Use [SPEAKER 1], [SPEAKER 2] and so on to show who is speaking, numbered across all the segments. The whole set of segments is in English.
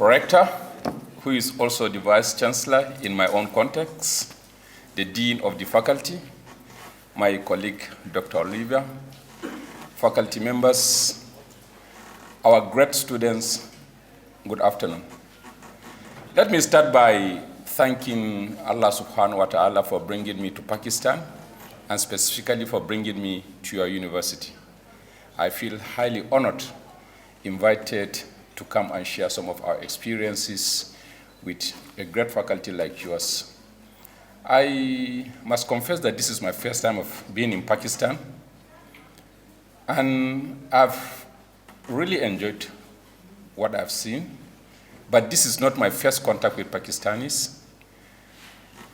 [SPEAKER 1] Rector, who is also the Vice Chancellor in my own context, the Dean of the Faculty, my colleague, Dr. Olivia, faculty members, our great students, good afternoon. Let me start by thanking Allah subhanahu wa ta'ala for bringing me to Pakistan and specifically for bringing me to your university. I feel highly honored, invited to come and share some of our experiences with a great faculty like yours. I must confess that this is my first time of being in Pakistan, and I've really enjoyed what I've seen, but this is not my first contact with Pakistanis.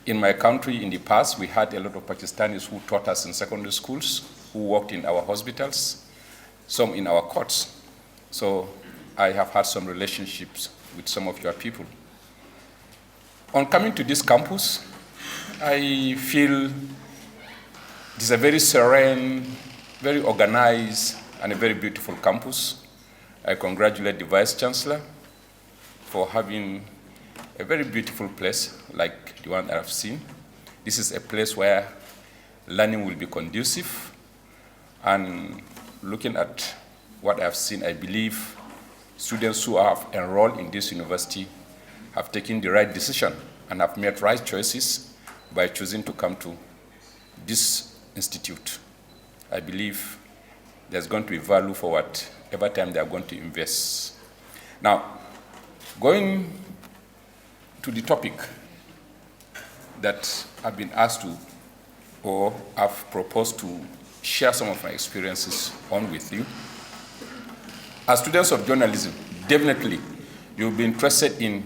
[SPEAKER 1] In my country in the past, we had a lot of Pakistanis who taught us in secondary schools, who worked in our hospitals, some in our courts. So I have had some relationships with some of your people. On coming to this campus, I feel it is a very serene, very organized, and a very beautiful campus. I congratulate the Vice Chancellor for having a very beautiful place like the one that I've seen. This is a place where learning will be conducive, and looking at what I've seen, I believe students who have enrolled in this university have taken the right decision and have made right choices by choosing to come to this institute. I believe there's going to be value for whatever time they are going to invest. Now, going to the topic that I've been asked to, or I've proposed to share some of my experiences on with you. As students of journalism, definitely you'll be interested in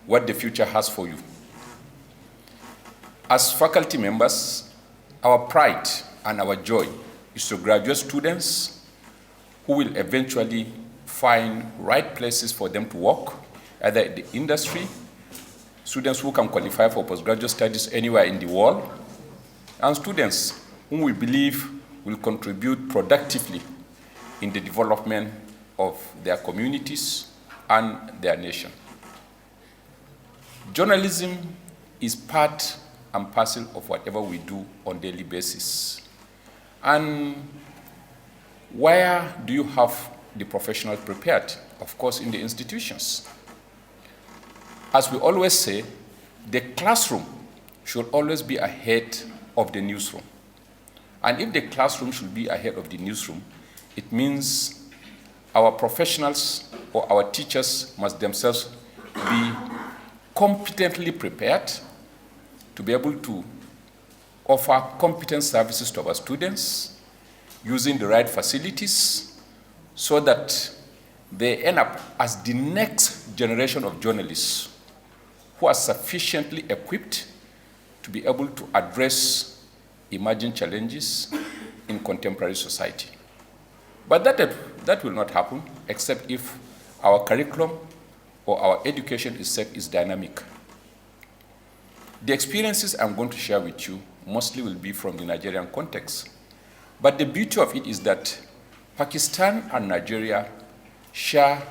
[SPEAKER 1] what the future has for you. As faculty members, our pride and our joy is to graduate students who will eventually find right places for them to work, either in the industry, students who can qualify for postgraduate studies anywhere in the world, and students whom we believe will contribute productively in the development of their communities and their nation. Journalism is part and parcel of whatever we do on a daily basis. And where do you have the professionals prepared? Of course, in the institutions. As we always say, the classroom should always be ahead of the newsroom. And if the classroom should be ahead of the newsroom, it means our professionals or our teachers must themselves be competently prepared to be able to offer competent services to our students using the right facilities so that they end up as the next generation of journalists who are sufficiently equipped to be able to address emerging challenges in contemporary society. But that will not happen except if our curriculum or our education itself is dynamic. The experiences I'm going to share with you mostly will be from the Nigerian context. But the beauty of it is that Pakistan and Nigeria share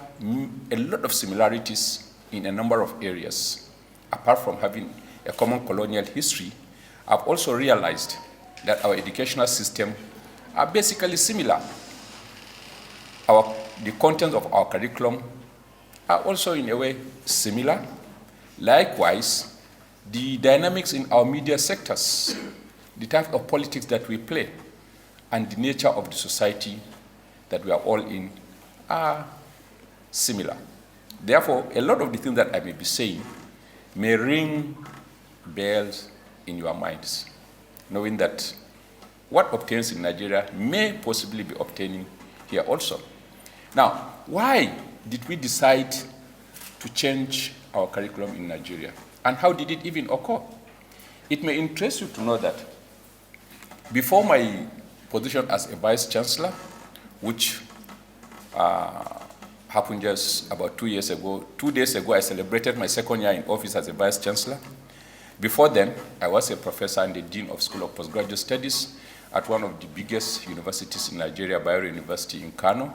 [SPEAKER 1] a lot of similarities in a number of areas. Apart from having a common colonial history, I've also realized that our educational system are basically similar. The contents of our curriculum are also in a way similar. Likewise, the dynamics in our media sectors, the type of politics that we play, and the nature of the society that we are all in are similar. Therefore, a lot of the things that I may be saying may ring bells in your minds, knowing that what obtains in Nigeria may possibly be obtaining here also. Now, why did we decide to change our curriculum in Nigeria? And how did it even occur? It may interest you to know that before my position as a Vice Chancellor, which happened just about 2 years ago, 2 days ago, I celebrated my second year in office as a Vice Chancellor. Before then, I was a professor and the Dean of School of Postgraduate Studies at one of the biggest universities in Nigeria, Bayero University in Kano.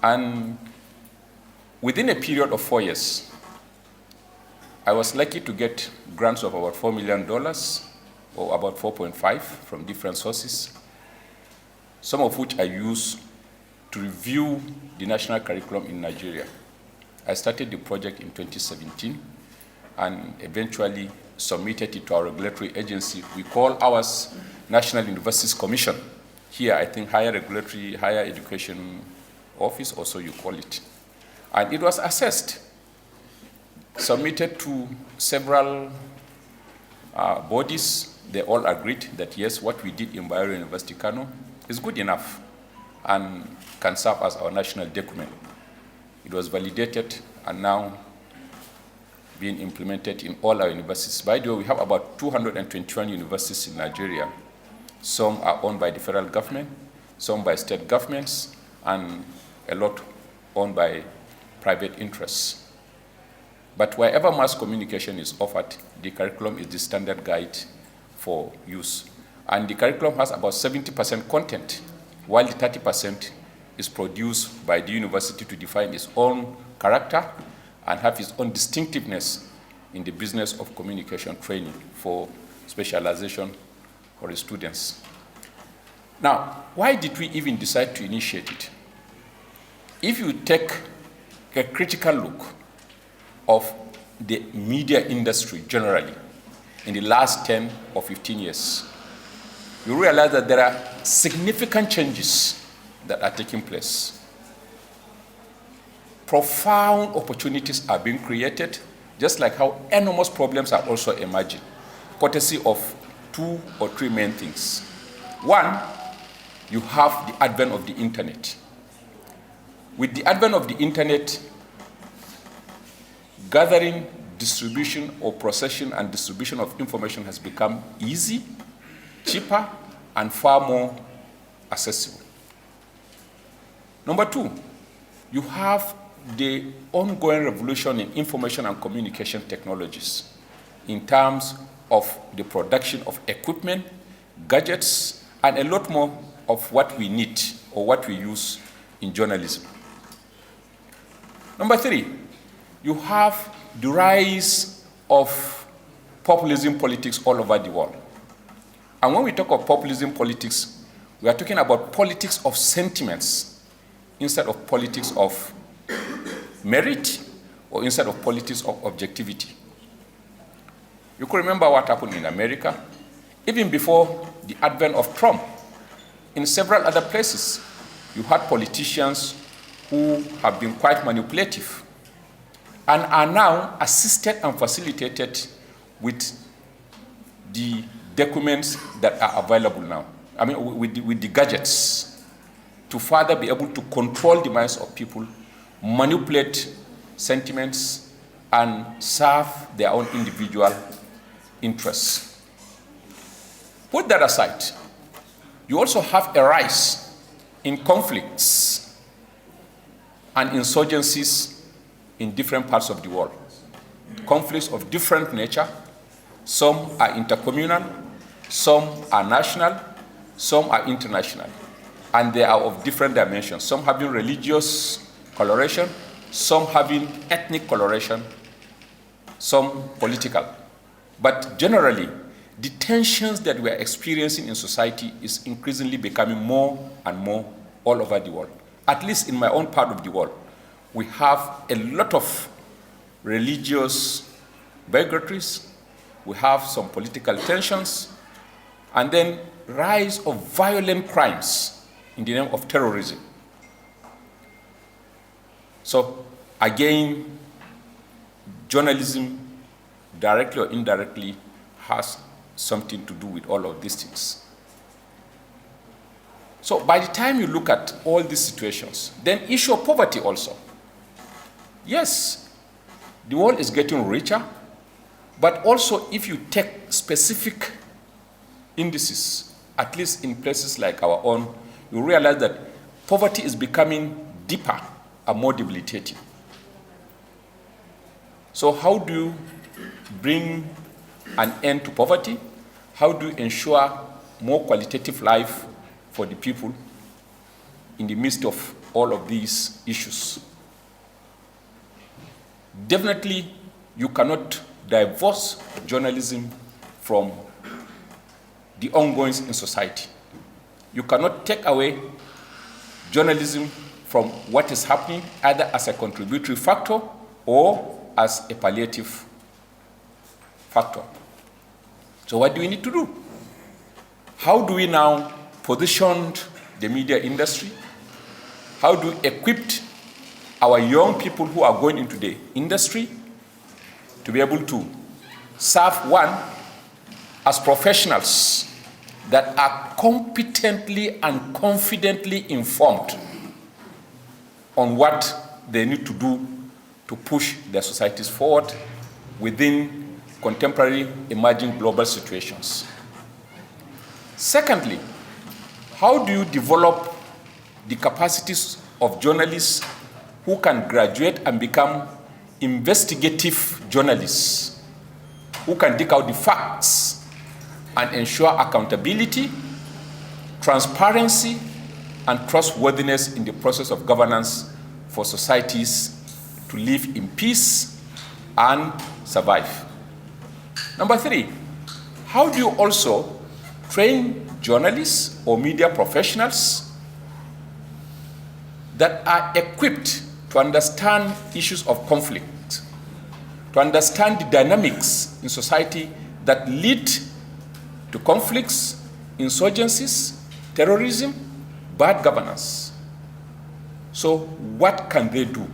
[SPEAKER 1] And within a period of 4 years, I was lucky to get grants of about $4 million, or about 4.5 from different sources, some of which I use to review the national curriculum in Nigeria. I started the project in 2017 and eventually submitted it to our regulatory agency. We call ours National Universities Commission. Here, I think Higher Education Office, also you call it. And it was assessed, submitted to several bodies. They all agreed that yes, what we did in Bayero University, Kano is good enough and can serve as our national document. It was validated and now being implemented in all our universities. By the way, we have about 221 universities in Nigeria. Some are owned by the federal government, some by state governments, and a lot owned by private interests. But wherever mass communication is offered, the curriculum is the standard guide for use. And the curriculum has about 70% content, while the 30% is produced by the university to define its own character and have its own distinctiveness in the business of communication training for specialization for the students. Now, why did we even decide to initiate it? If you take a critical look of the media industry generally in the last 10 or 15 years, you realize that there are significant changes that are taking place. Profound opportunities are being created, just like how enormous problems are also emerging, courtesy of 2 or 3 main things. One, you have the advent of the internet. With the advent of the internet, gathering, distribution, or processing and distribution of information has become easy, cheaper, and far more accessible. Number 2, you have the ongoing revolution in information and communication technologies in terms of the production of equipment, gadgets, and a lot more of what we need or what we use in journalism. Number 3, you have the rise of populism politics all over the world. And when we talk of populism politics, we are talking about politics of sentiments instead of politics of merit or instead of politics of objectivity. You could remember what happened in America, even before the advent of Trump. In several other places, you had politicians who have been quite manipulative and are now assisted and facilitated with the documents that are available now. I mean, with the gadgets to further be able to control the minds of people, manipulate sentiments, and serve their own individual interests. Put that aside, you also have a rise in conflicts and insurgencies in different parts of the world. Conflicts of different nature. Some are intercommunal, some are national, some are international, and they are of different dimensions. Some having religious coloration, some having ethnic coloration, some political. But generally, the tensions that we are experiencing in society is increasingly becoming more and more all over the world. At least in my own part of the world, we have a lot of religious bigotries, we have some political tensions, and then rise of violent crimes in the name of terrorism. So again, journalism, directly or indirectly, has something to do with all of these things. So by the time you look at all these situations, then issue of poverty also. Yes, the world is getting richer, but also if you take specific indices, at least in places like our own, you realize that poverty is becoming deeper and more debilitating. So how do you bring an end to poverty? How do you ensure more qualitative life for the people in the midst of all of these issues? Definitely, you cannot divorce journalism from the ongoings in society. You cannot take away journalism from what is happening either as a contributory factor or as a palliative factor. So what do we need to do? How do we now position the media industry? How do we equip our young people who are going into the industry to be able to serve, one, as professionals that are competently and confidently informed on what they need to do to push their societies forward within contemporary emerging global situations. Secondly, how do you develop the capacities of journalists who can graduate and become investigative journalists, who can dig out the facts and ensure accountability, transparency, and trustworthiness in the process of governance for societies to live in peace and survive. Number three, how do you also train journalists or media professionals that are equipped to understand issues of conflict, to understand the dynamics in society that lead to conflicts, insurgencies, terrorism, bad governance? So what can they do?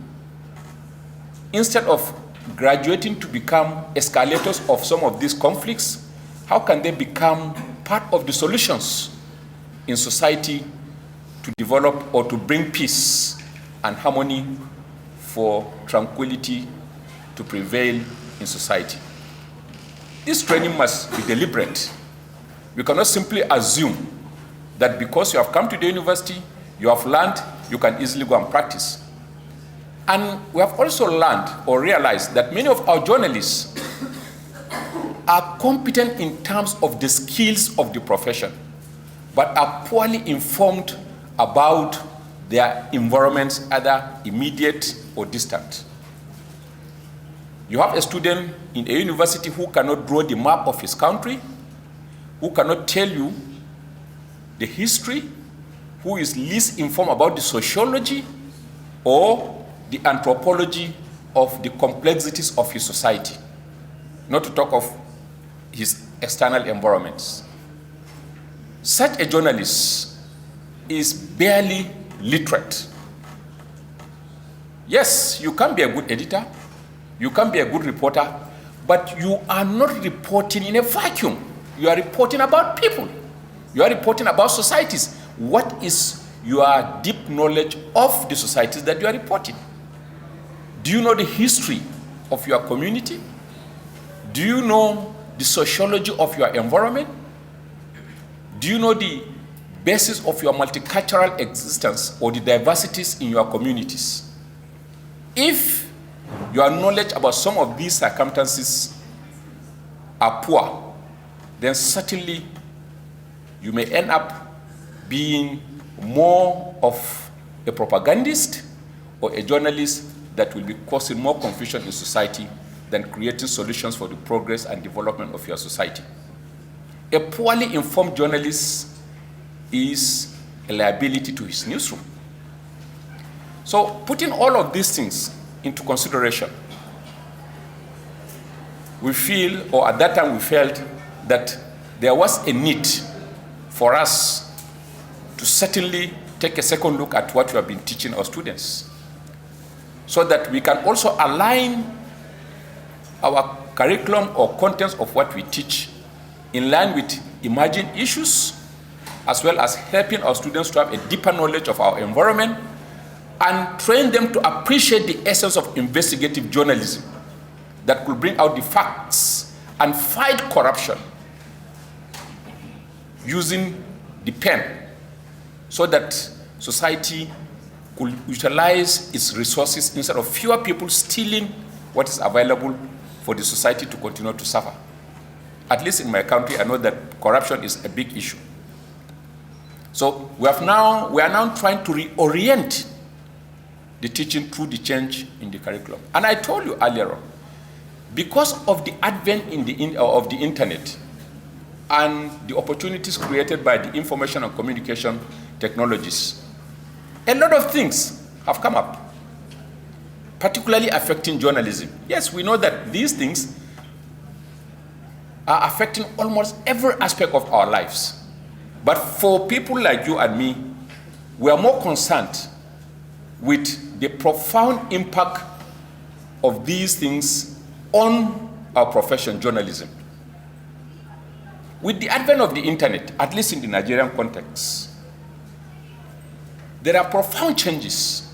[SPEAKER 1] Instead of graduating to become escalators of some of these conflicts, how can they become part of the solutions in society to develop or to bring peace and harmony for tranquility to prevail in society? This training must be deliberate. We cannot simply assume that because you have come to the university, you have learned, you can easily go and practice. And we have also learned or realized that many of our journalists are competent in terms of the skills of the profession, but are poorly informed about their environments, either immediate or distant. You have a student in a university who cannot draw the map of his country, who cannot tell you the history, who is least informed about the sociology or the anthropology of the complexities of his society, not to talk of his external environments. Such a journalist is barely literate. Yes, you can be a good editor, you can be a good reporter, but you are not reporting in a vacuum. You are reporting about people. You are reporting about societies. What is your deep knowledge of the societies that you are reporting? Do you know the history of your community? Do you know the sociology of your environment? Do you know the basis of your multicultural existence or the diversities in your communities? If your knowledge about some of these circumstances are poor, then certainly you may end up being more of a propagandist or a journalist that will be causing more confusion in society than creating solutions for the progress and development of your society. A poorly informed journalist is a liability to his newsroom. So putting all of these things into consideration, we feel, or at that time we felt, that there was a need for us to certainly take a second look at what we have been teaching our students, so that we can also align our curriculum or contents of what we teach in line with emerging issues, as well as helping our students to have a deeper knowledge of our environment and train them to appreciate the essence of investigative journalism that could bring out the facts and fight corruption using the pen, so that society could utilize its resources instead of fewer people stealing what is available for the society to continue to suffer. At least in my country, I know that corruption is a big issue. So we are now trying to reorient the teaching through the change in the curriculum. And I told you earlier on Because of the advent of the internet and the opportunities created by the information and communication technologies, a lot of things have come up, particularly affecting journalism. Yes, we know that these things are affecting almost every aspect of our lives. But for people like you and me, we are more concerned with the profound impact of these things on our profession, journalism. With the advent of the internet, at least in the Nigerian context, there are profound changes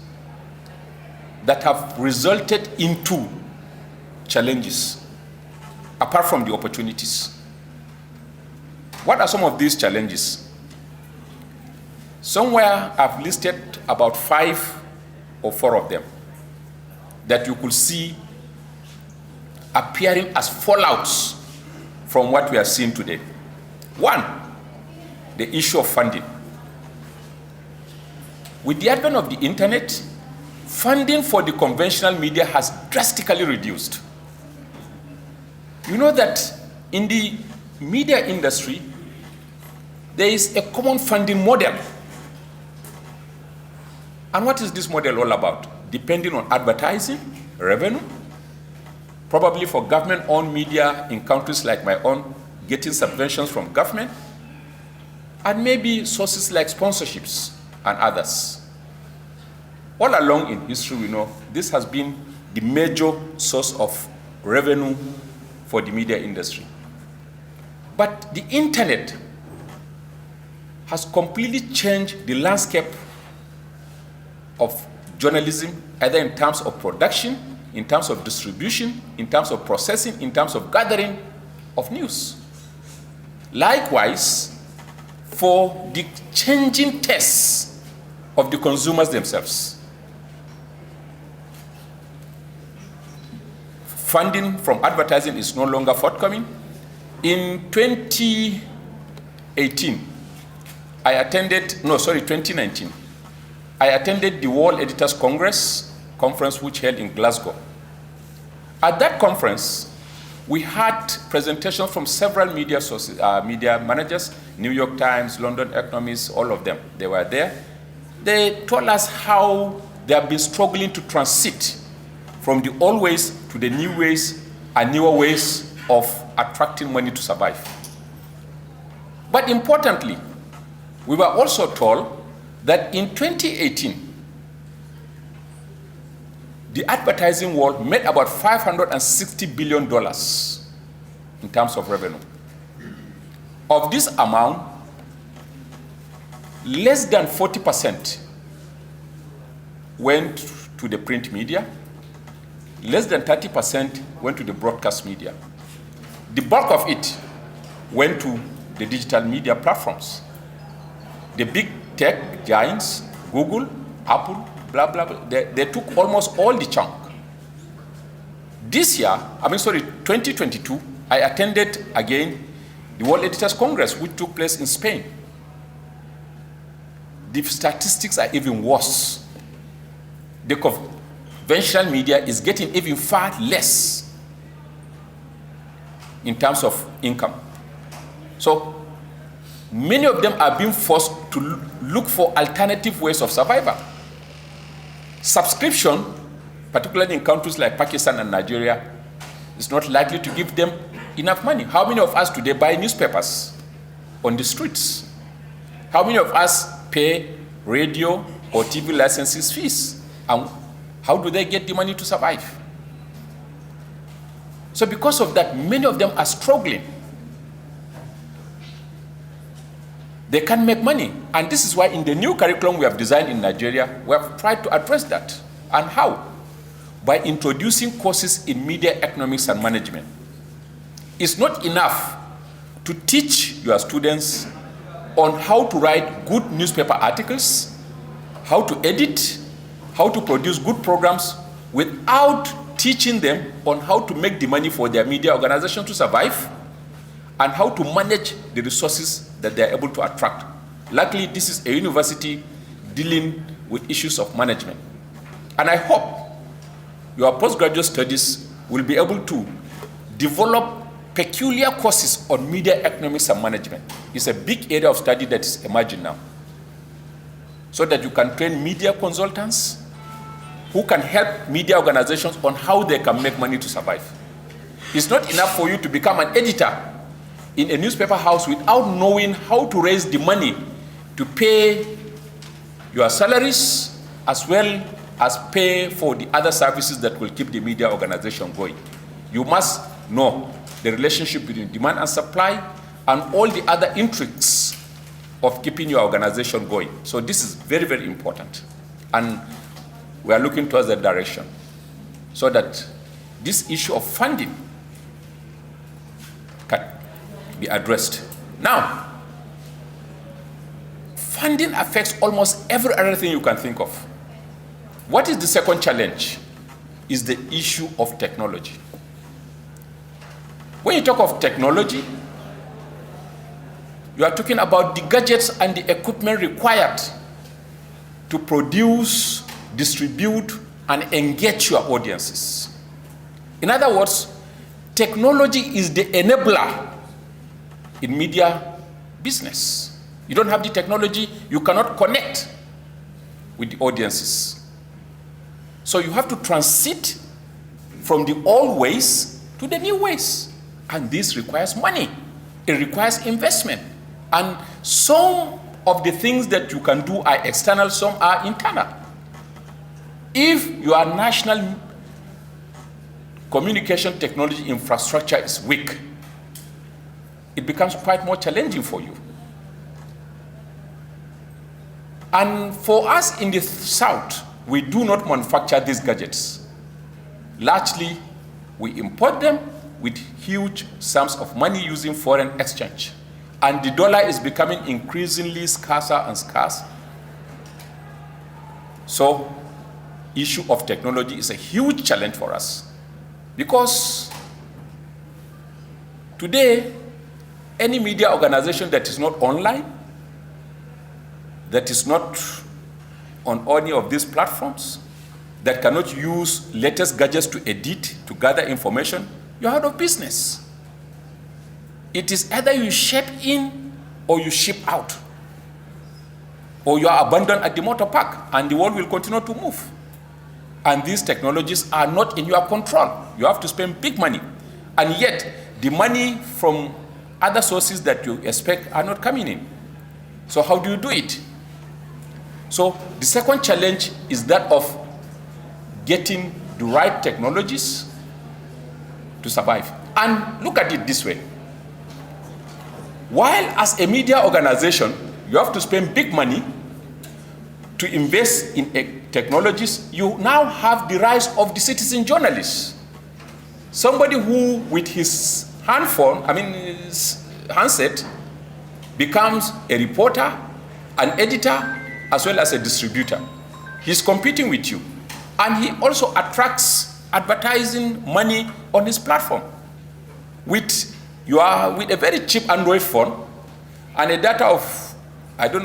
[SPEAKER 1] that have resulted into challenges, apart from the opportunities. What are some of these challenges? Somewhere I've listed about 5 or 4 of them that you could see appearing as fallouts from what we are seeing today. 1, the issue of funding. With the advent of the internet, funding for the conventional media has drastically reduced. You know that in the media industry, there is a common funding model. And what is this model all about? Depending on advertising, revenue, probably for government-owned media in countries like my own, getting subventions from government, and maybe sources like sponsorships and others. All along in history, we know this has been the major source of revenue for the media industry. But the internet has completely changed the landscape of journalism, either in terms of production, in terms of distribution, in terms of processing, in terms of gathering of news. Likewise, for the changing tastes of the consumers themselves. Funding from advertising is no longer forthcoming. In 2019, I attended the World Editors Conference which held in Glasgow. At that conference, we had presentations from several media sources, media managers, New York Times, London Economist, all of them. They were there. They told us how they have been struggling to transit from the old ways to the new ways and newer ways of attracting money to survive. But importantly, we were also told that in 2018, the advertising world made about $560 billion in terms of revenue. Of this amount, less than 40% went to the print media, less than 30% went to the broadcast media. The bulk of it went to the digital media platforms. The big tech giants, Google, Apple, blah, blah, blah, they took almost all the chunk. This year, 2022, I attended again the World Editors Congress, which took place in Spain. The statistics are even worse. The conventional media is getting even far less in terms of income. So many of them are being forced to look for alternative ways of survival. Subscription, particularly in countries like Pakistan and Nigeria, is not likely to give them enough money. How many of us today buy newspapers on the streets? How many of us pay radio or TV licenses fees? And how do they get the money to survive? So because of that, many of them are struggling. They can't make money. And this is why in the new curriculum we have designed in Nigeria, we have tried to address that. And how? By introducing courses in media economics and management. It's not enough to teach your students on how to write good newspaper articles, how to edit, how to produce good programs, without teaching them on how to make the money for their media organization to survive and how to manage the resources that they are able to attract. Luckily, this is a university dealing with issues of management. And I hope your postgraduate studies will be able to develop peculiar courses on media economics and management. It's a big area of study that is emerging now. So that you can train media consultants who can help media organizations on how they can make money to survive. It's not enough for you to become an editor in a newspaper house without knowing how to raise the money to pay your salaries as well as pay for the other services that will keep the media organization going. You must know the relationship between demand and supply and all the other intrigues of keeping your organization going. So this is very, very important. And we are looking towards that direction so that this issue of funding can be addressed. Now, funding affects almost every other thing you can think of. What is the second challenge? Is the issue of technology. When you talk of technology, you are talking about the gadgets and the equipment required to produce, distribute, and engage your audiences. In other words, technology is the enabler in media business. You don't have the technology, you cannot connect with the audiences. So you have to transit from the old ways to the new ways. And this requires money. It requires investment. And some of the things that you can do are external, some are internal. If your national communication technology infrastructure is weak, it becomes quite more challenging for you. And for us in the South, we do not manufacture these gadgets. Largely, we import them with huge sums of money using foreign exchange. And the dollar is becoming increasingly scarcer and scarce. So, issue of technology is a huge challenge for us. Because today, any media organization that is not online, that is not on any of these platforms, that cannot use latest gadgets to edit, to gather information, you're out of business. It is either you ship in or you ship out, or you are abandoned at the motor park and the world will continue to move. And these technologies are not in your control. You have to spend big money. And yet, the money from other sources that you expect are not coming in. So how do you do it? So the second challenge is that of getting the right technologies to survive. And look at it this way. While as a media organization, you have to spend big money to invest in technologies, you now have the rise of the citizen journalist. Somebody who, with his handset, becomes a reporter, an editor, as well as a distributor. He's competing with you. And he also attracts advertising money on his platform. With a very cheap Android phone and a data of,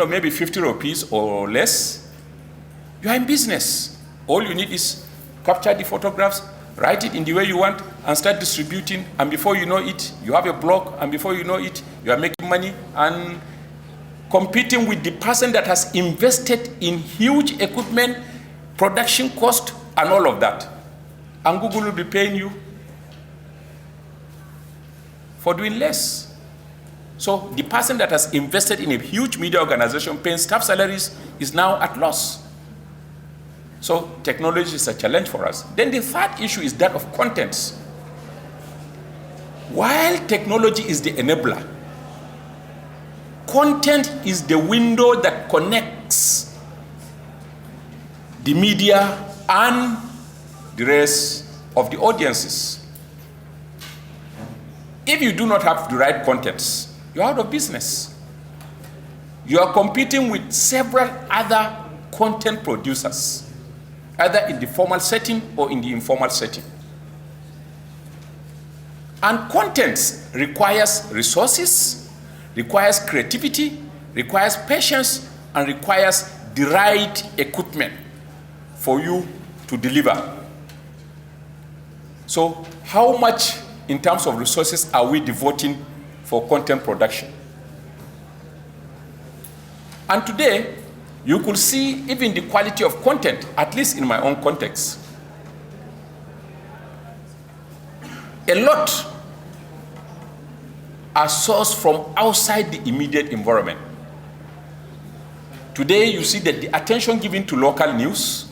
[SPEAKER 1] maybe 50 rupees or less, you are in business. All you need is capture the photographs, write it in the way you want, and start distributing. And before you know it, you have a blog, and before you know it, you are making money and competing with the person that has invested in huge equipment, production cost, and all of that. And Google will be paying you for doing less. So the person that has invested in a huge media organization paying staff salaries is now at loss. So technology is a challenge for us. Then the third issue is that of contents. While technology is the enabler, content is the window that connects the media and the rest of the audiences. If you do not have the right contents, you're out of business. You are competing with several other content producers, either in the formal setting or in the informal setting. And contents requires resources, requires creativity, requires patience, and requires the right equipment for you to deliver. So how much in terms of resources are we devoting for content production? And today, you could see even the quality of content, at least in my own context. A lot are sourced from outside the immediate environment. Today, you see that the attention given to local news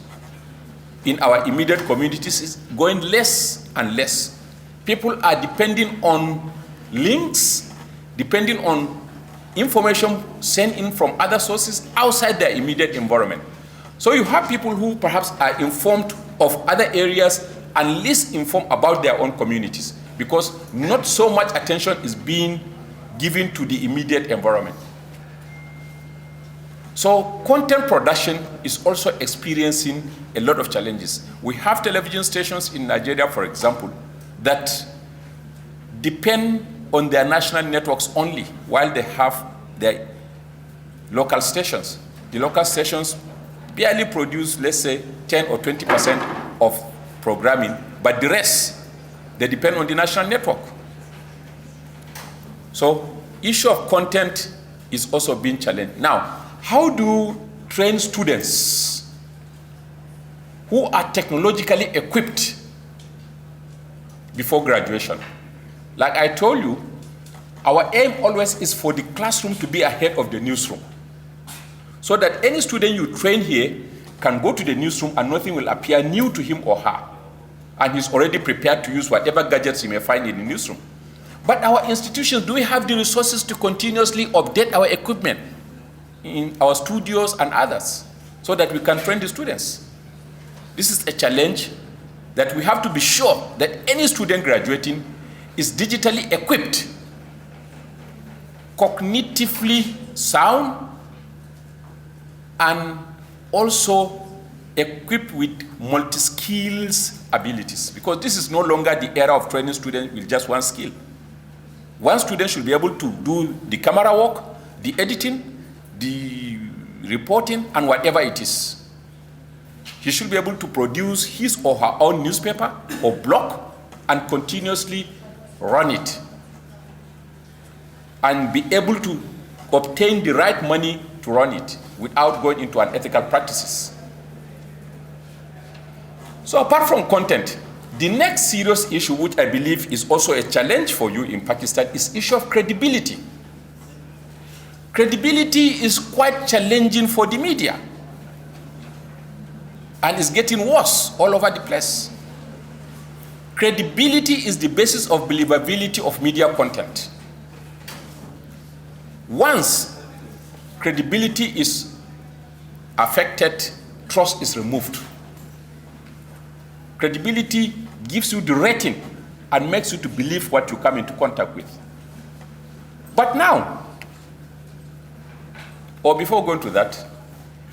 [SPEAKER 1] in our immediate communities is going less and less. People are depending on links, depending on information sent in from other sources outside their immediate environment. So you have people who perhaps are informed of other areas and least informed about their own communities, because not so much attention is being given to the immediate environment. So content production is also experiencing a lot of challenges. We have television stations in Nigeria, for example, that depend on their national networks only while they have their local stations. The local stations barely produce, let's say, 10 or 20% of programming, but the rest, they depend on the national network. So, issue of content is also being challenged. Now, how do trained students who are technologically equipped before graduation? Like I told you, our aim always is for the classroom to be ahead of the newsroom, so that any student you train here can go to the newsroom and nothing will appear new to him or her, and he's already prepared to use whatever gadgets he may find in the newsroom. But our institutions, do we have the resources to continuously update our equipment in our studios and others, so that we can train the students? This is a challenge that we have to be sure that any student graduating is digitally equipped, cognitively sound, and also equipped with multi-skills abilities, because this is no longer the era of training students with just one skill. One student should be able to do the camera work, the editing, the reporting, and whatever it is. He should be able to produce his or her own newspaper or blog and continuously run it, and be able to obtain the right money to run it without going into unethical practices. So apart from content, the next serious issue, which I believe is also a challenge for you in Pakistan, is issue of credibility. Credibility is quite challenging for the media, and it's getting worse all over the place. Credibility is the basis of believability of media content. Once credibility is affected, trust is removed. Credibility gives you the rating and makes you to believe what you come into contact with. But now, or before going to that,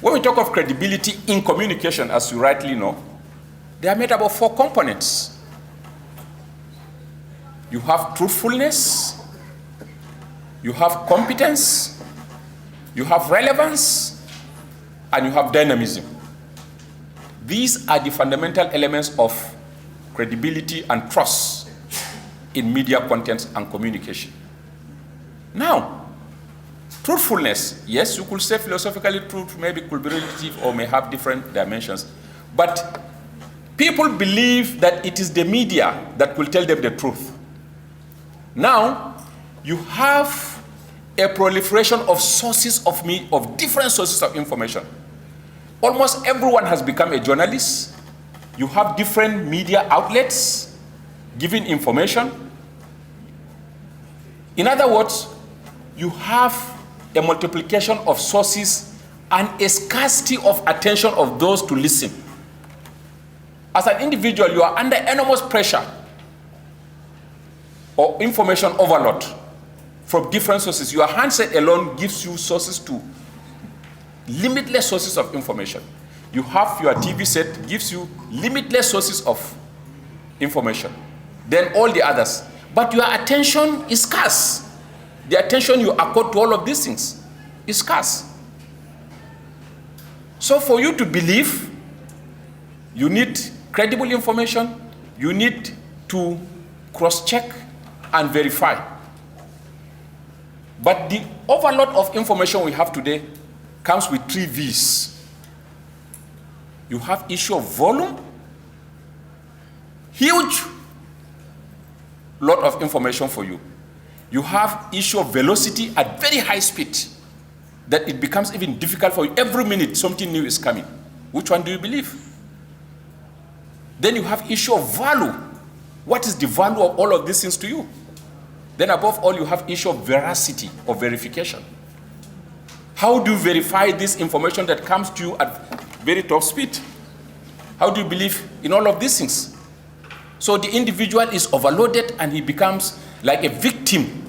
[SPEAKER 1] when we talk of credibility in communication, as you rightly know, they are made up of 4 components. You have truthfulness, you have competence, you have relevance, and you have dynamism. These are the fundamental elements of credibility and trust in media content and communication. Now, truthfulness, yes, you could say philosophically truth maybe could be relative or may have different dimensions, but people believe that it is the media that will tell them the truth. Now, you have a proliferation of sources of different sources of information. Almost everyone has become a journalist. You have different media outlets giving information. In other words, you have a multiplication of sources and a scarcity of attention of those to listen. As an individual, you are under enormous pressure or information overload from different sources. Your handset alone gives you sources to limitless sources of information. You have your TV set, gives you limitless sources of information. Then all the others. But your attention is scarce. The attention you accord to all of these things is scarce. So for you to believe, you need credible information, you need to cross-check, and verify. But the overload of information we have today comes with 3 V's. You have issue of volume, huge lot of information for you. You have issue of velocity at very high speed, that it becomes even difficult for you. Every minute something new is coming. Which one do you believe? Then you have issue of value. What is the value of all of these things to you? Then above all, you have issue of veracity or verification. How do you verify this information that comes to you at very top speed? How do you believe in all of these things? So the individual is overloaded and he becomes like a victim.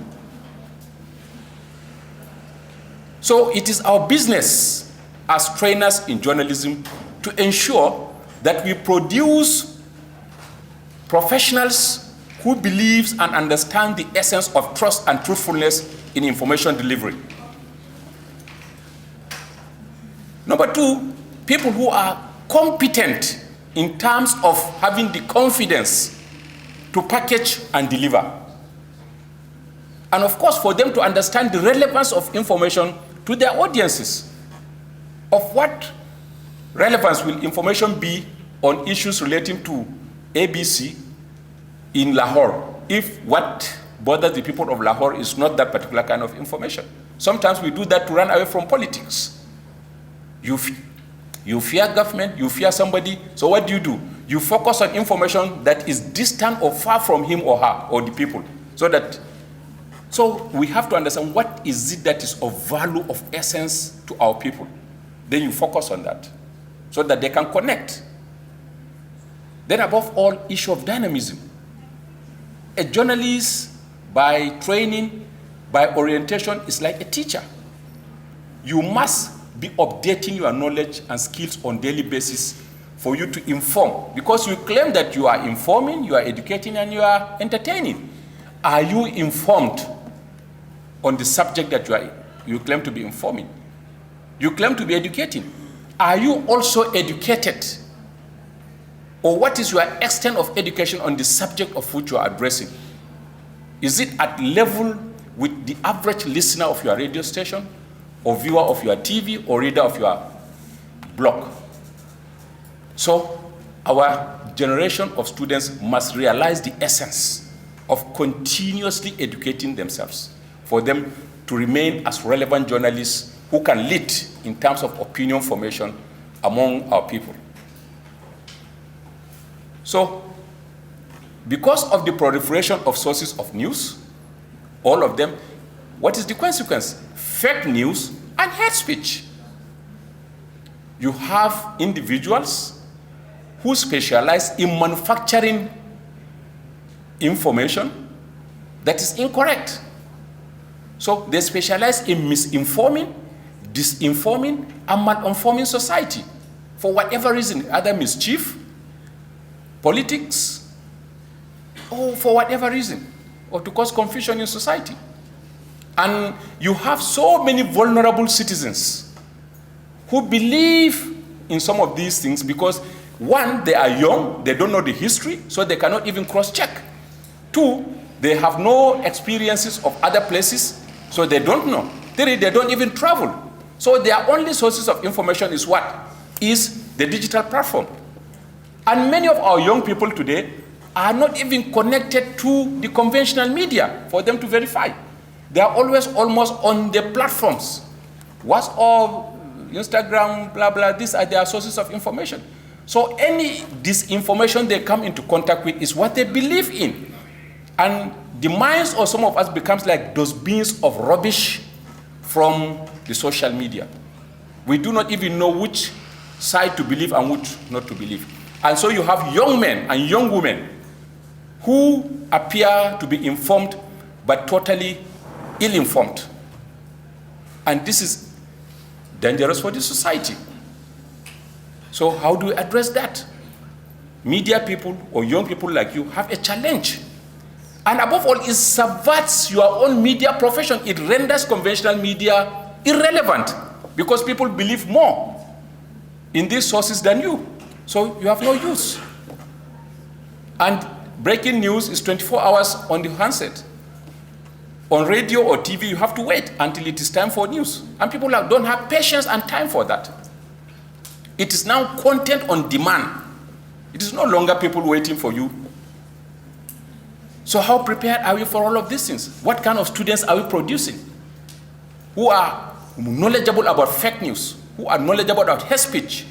[SPEAKER 1] So it is our business as trainers in journalism to ensure that we produce professionals who believes and understand the essence of trust and truthfulness in information delivery. Number 2, people who are competent in terms of having the confidence to package and deliver. And of course, for them to understand the relevance of information to their audiences. Of what relevance will information be on issues relating to ABC in Lahore if what bothers the people of Lahore is not that particular kind of information? Sometimes we do that to run away from politics. You fear government, you fear somebody, so what do? You focus on information that is distant or far from him or her or the people. So we have to understand what is it that is of value, of essence to our people. Then you focus on that so that they can connect. Then above all, issue of dynamism. A journalist, by training, by orientation, is like a teacher. You must be updating your knowledge and skills on a daily basis for you to inform. Because you claim that you are informing, you are educating, and you are entertaining. Are you informed on the subject that you claim to be informing? You claim to be educating. Are you also educated? Or what is your extent of education on the subject of which you are addressing? Is it at level with the average listener of your radio station, or viewer of your TV, or reader of your blog? So our generation of students must realize the essence of continuously educating themselves for them to remain as relevant journalists who can lead in terms of opinion formation among our people. So, because of the proliferation of sources of news, all of them, what is the consequence? Fake news and hate speech. You have individuals who specialize in manufacturing information that is incorrect. So they specialize in misinforming, disinforming, and malinforming society for whatever reason, either mischief, politics, or for whatever reason, or to cause confusion in society. And you have so many vulnerable citizens who believe in some of these things because, one, they are young, they don't know the history, so they cannot even cross-check. Two, they have no experiences of other places, so they don't know. Three, they don't even travel. So their only sources of information is what? Is the digital platform. And many of our young people today are not even connected to the conventional media for them to verify. They are always almost on the platforms. WhatsApp, Instagram, blah, blah, these are their sources of information. So any disinformation they come into contact with is what they believe in. And the minds of some of us becomes like those beans of rubbish from the social media. We do not even know which side to believe and which not to believe. And so you have young men and young women who appear to be informed but totally ill-informed. And this is dangerous for the society. So how do we address that? Media people or young people like you have a challenge. And above all, it subverts your own media profession. It renders conventional media irrelevant because people believe more in these sources than you. So you have no use. And breaking news is 24 hours on the handset. On radio or TV, you have to wait until it is time for news. And people don't have patience and time for that. It is now content on demand. It is no longer people waiting for you. So how prepared are we for all of these things? What kind of students are we producing? Who are knowledgeable about fake news? Who are knowledgeable about hate speech?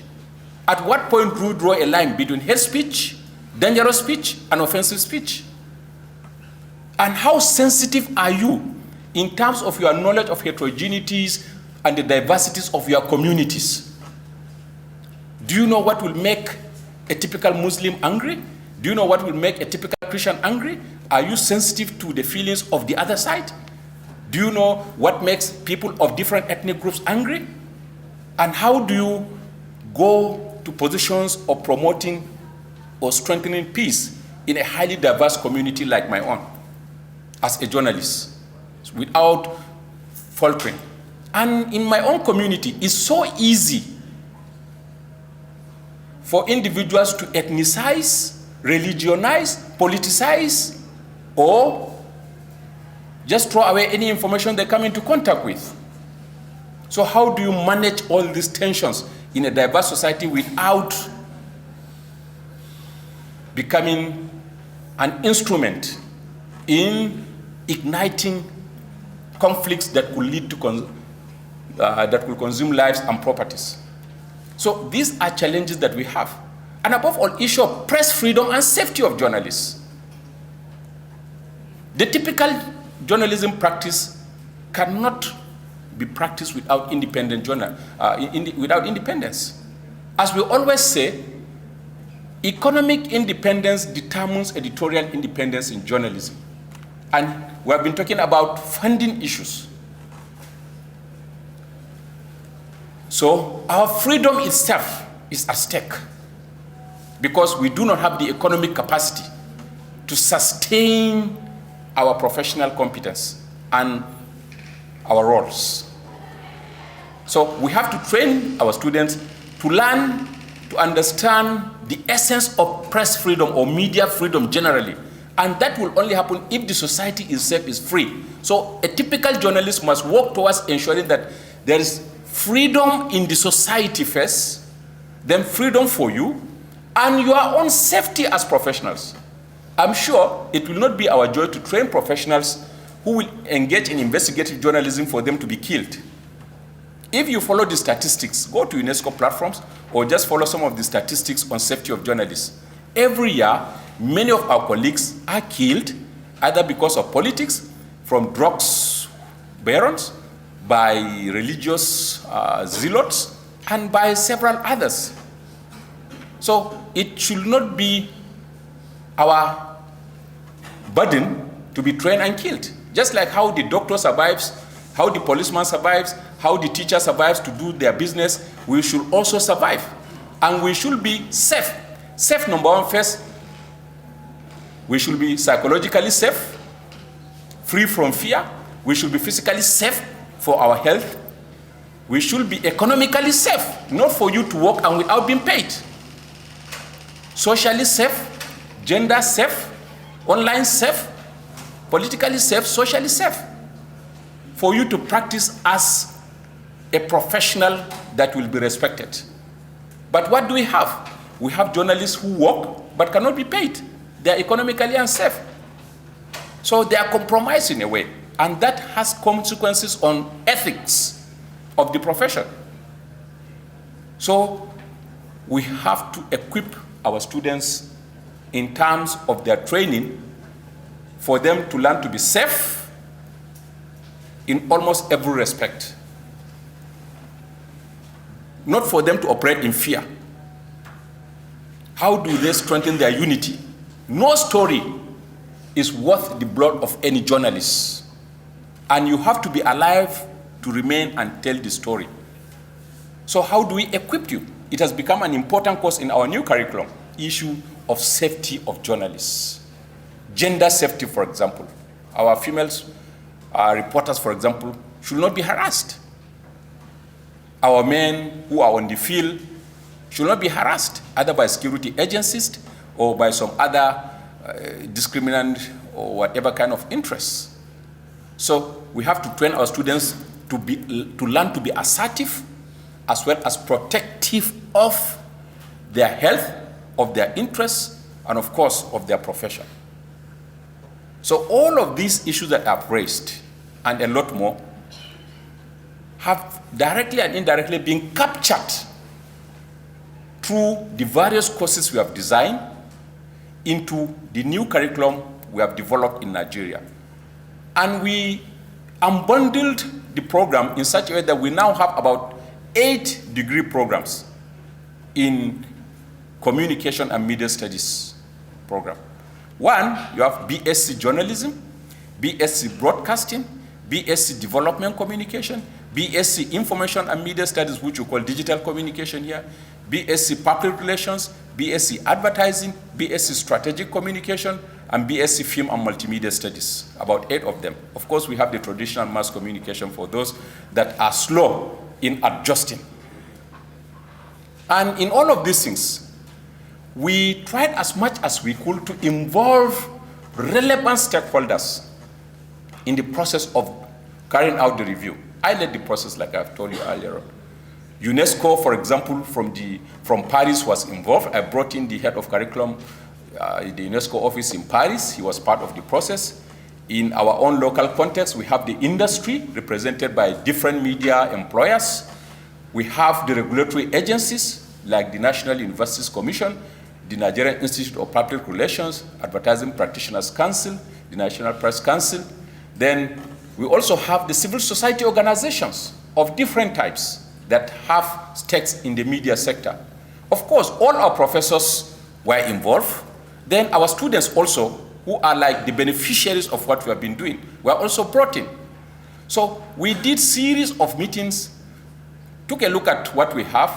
[SPEAKER 1] At what point do you draw a line between hate speech, dangerous speech, and offensive speech? And how sensitive are you in terms of your knowledge of heterogeneities and the diversities of your communities? Do you know what will make a typical Muslim angry? Do you know what will make a typical Christian angry? Are you sensitive to the feelings of the other side? Do you know what makes people of different ethnic groups angry? And how do you go to positions of promoting or strengthening peace in a highly diverse community like my own as a journalist without faltering? And in my own community, it's so easy for individuals to ethnicize, religionize, politicize, or just throw away any information they come into contact with. So how do you manage all these tensions in a diverse society without becoming an instrument in igniting conflicts that could lead to that will consume lives and properties? So these are challenges that we have. And above all, issue of press freedom and safety of journalists. The typical journalism practice cannot be practiced without independent without independence. As we always say, economic independence determines editorial independence in journalism. And we have been talking about funding issues. So our freedom itself is at stake because we do not have the economic capacity to sustain our professional competence and our roles. So we have to train our students to learn to understand the essence of press freedom or media freedom generally. And that will only happen if the society itself is free. So a typical journalist must work towards ensuring that there is freedom in the society first, then freedom for you, and your own safety as professionals. I'm sure it will not be our joy to train professionals who will engage in investigative journalism for them to be killed. If you follow the statistics, go to UNESCO platforms or just follow some of the statistics on safety of journalists. Every year, many of our colleagues are killed either because of politics, from drugs barons, by religious zealots, and by several others. So it should not be our burden to be trained and killed. Just like how the doctor survives, how the policeman survives, how the teacher survives to do their business, we should also survive. And we should be safe. Safe, number one, first. We should be psychologically safe, free from fear. We should be physically safe for our health. We should be economically safe, not for you to work and without being paid. Socially safe, gender safe, online safe, politically safe, socially safe, for you to practice as a professional that will be respected. But what do we have? We have journalists who work but cannot be paid. They are economically unsafe. So they are compromised in a way, and that has consequences on ethics of the profession. So we have to equip our students in terms of their training for them to learn to be safe in almost every respect. Not for them to operate in fear. How do they strengthen their unity? No story is worth the blood of any journalist. And you have to be alive to remain and tell the story. So how do we equip you? It has become an important course in our new curriculum, issue of safety of journalists. Gender safety, for example. Our females reporters, for example, should not be harassed. Our men who are on the field should not be harassed, either by security agencies or by some other discriminant or whatever kind of interests. So we have to train our students to learn to be assertive as well as protective of their health, of their interests, and of course of their profession. So all of these issues that I've raised and a lot more have directly and indirectly been captured through the various courses we have designed into the new curriculum we have developed in Nigeria. And we unbundled the program in such a way that we now have about 8 degree programs in communication and media studies program. One, you have BSc journalism, BSc broadcasting, BSc development communication, BSc information and media studies, which we call digital communication here, BSc public relations, BSc advertising, BSc strategic communication, and BSc film and multimedia studies, about 8 of them. Of course, we have the traditional mass communication for those that are slow in adjusting. And in all of these things, we tried as much as we could to involve relevant stakeholders in the process of carrying out the review. I led the process, like I've told you earlier on. UNESCO, for example, from Paris was involved. I brought in the head of curriculum, the UNESCO office in Paris. He was part of the process. In our own local context, we have the industry represented by different media employers. We have the regulatory agencies like the National Universities Commission, the Nigerian Institute of Public Relations, Advertising Practitioners Council, the National Press Council. Then we also have the civil society organizations of different types that have stakes in the media sector. Of course, all our professors were involved. Then our students also, who are like the beneficiaries of what we have been doing, were also brought in. So we did series of meetings, took a look at what we have,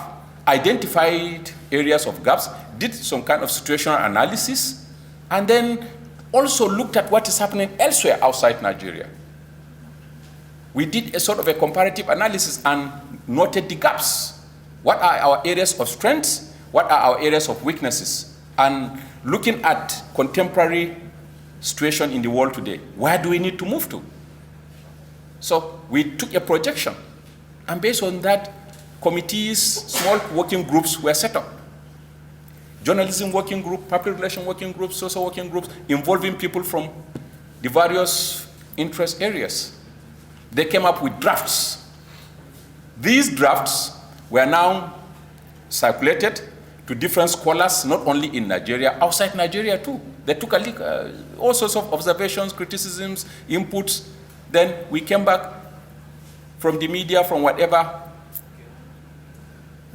[SPEAKER 1] identified areas of gaps, did some kind of situational analysis, and then also looked at what is happening elsewhere outside Nigeria. We did a sort of a comparative analysis and noted the gaps. What are our areas of strengths? What are our areas of weaknesses? And looking at contemporary situation in the world today, where do we need to move to? So we took a projection, and based on that, committees, small working groups were set up. Journalism working group, public relations working groups, social working groups, involving people from the various interest areas. They came up with drafts. These drafts were now circulated to different scholars, not only in Nigeria, outside Nigeria too. They took a look, all sorts of observations, criticisms, inputs. Then we came back from the media, from whatever,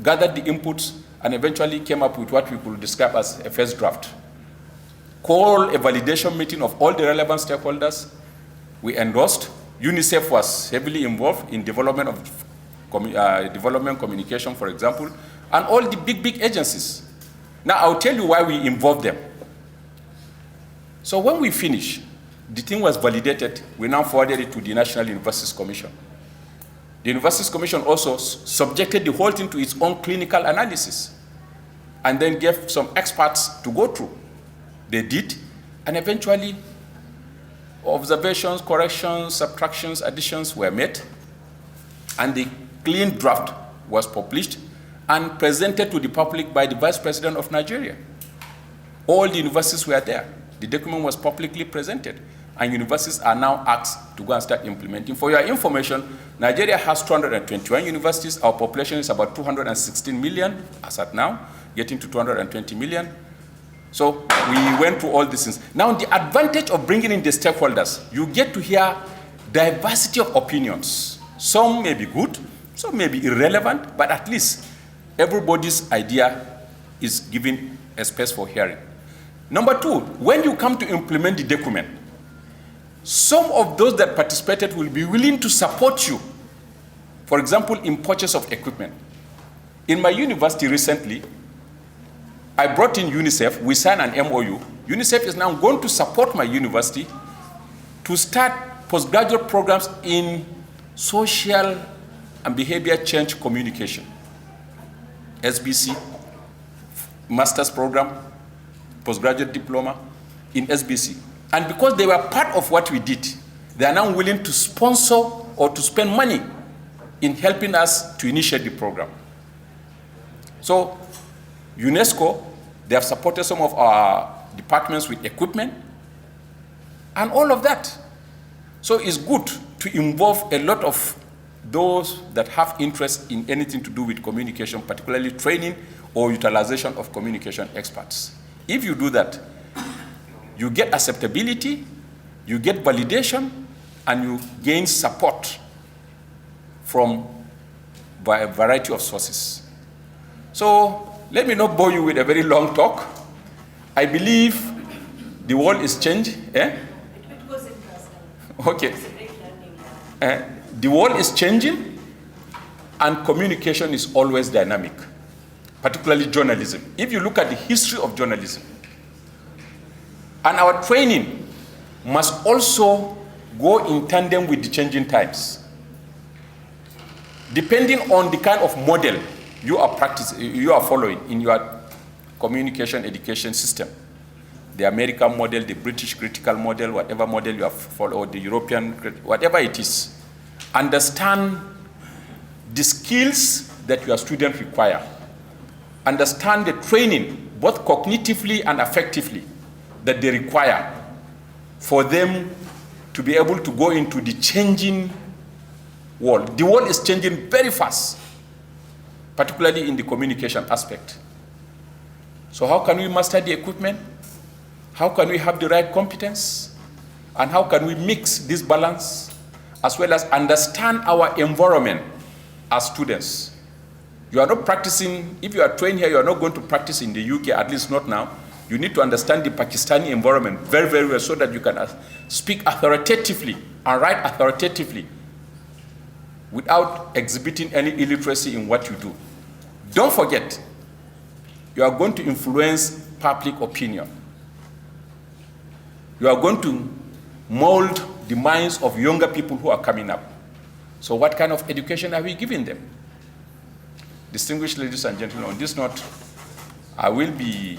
[SPEAKER 1] gathered the inputs, and eventually came up with what we could describe as a first draft. Called a validation meeting of all the relevant stakeholders. We endorsed. UNICEF was heavily involved in development of development communication, for example, and all the big agencies. Now, I'll tell you why we involved them. So when we finished, the thing was validated. We now forwarded it to the National Universities Commission. The Universities Commission also subjected the whole thing to its own clinical analysis and then gave some experts to go through. They did, and eventually observations, corrections, subtractions, additions were made, and the clean draft was published and presented to the public by the Vice President of Nigeria. All the universities were there. The document was publicly presented, and universities are now asked to go and start implementing. For your information, Nigeria has 221 universities. Our population is about 216 million as at now, getting to 220 million. So we went through all these things. Now, the advantage of bringing in the stakeholders, you get to hear diversity of opinions. Some may be good, some may be irrelevant, but at least everybody's idea is given a space for hearing. Number two, when you come to implement the document, some of those that participated will be willing to support you. For example, in purchase of equipment. In my university recently, I brought in UNICEF. We signed an MOU. UNICEF is now going to support my university to start postgraduate programs in social and behavior change communication. SBC, master's program, postgraduate diploma, in SBC. And because they were part of what we did, they are now willing to sponsor or to spend money in helping us to initiate the program. So UNESCO, they have supported some of our departments with equipment and all of that. So it's good to involve a lot of those that have interest in anything to do with communication, particularly training or utilization of communication experts. If you do that, you get acceptability, you get validation, and you gain support from a variety of sources. So let me not bore you with a very long talk. I believe the world is changing. Eh?
[SPEAKER 2] It goes in person.
[SPEAKER 1] Okay. The world is changing, and communication is always dynamic, particularly journalism. If you look at the history of journalism, and our training must also go in tandem with the changing times. Depending on the kind of model you are following in your communication education system, the American model, the British critical model, whatever model you have followed, or the European, whatever it is, understand the skills that your students require. Understand the training, both cognitively and affectively, that they require for them to be able to go into the changing world. The world is changing very fast, particularly in the communication aspect. So how can we master the equipment? How can we have the right competence? And how can we mix this balance, as well as understand our environment as students? You are not practicing, if you are trained here, you are not going to practice in the UK, at least not now. You need to understand the Pakistani environment very, very well so that you can speak authoritatively and write authoritatively without exhibiting any illiteracy in what you do. Don't forget, you are going to influence public opinion. You are going to mold the minds of younger people who are coming up. So what kind of education are we giving them? Distinguished ladies and gentlemen, on this note, I will be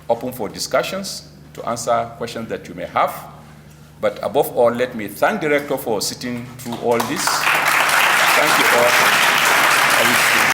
[SPEAKER 1] open for discussions to answer questions that you may have. But above all, let me thank the Rector for sitting through all this. Thank you all.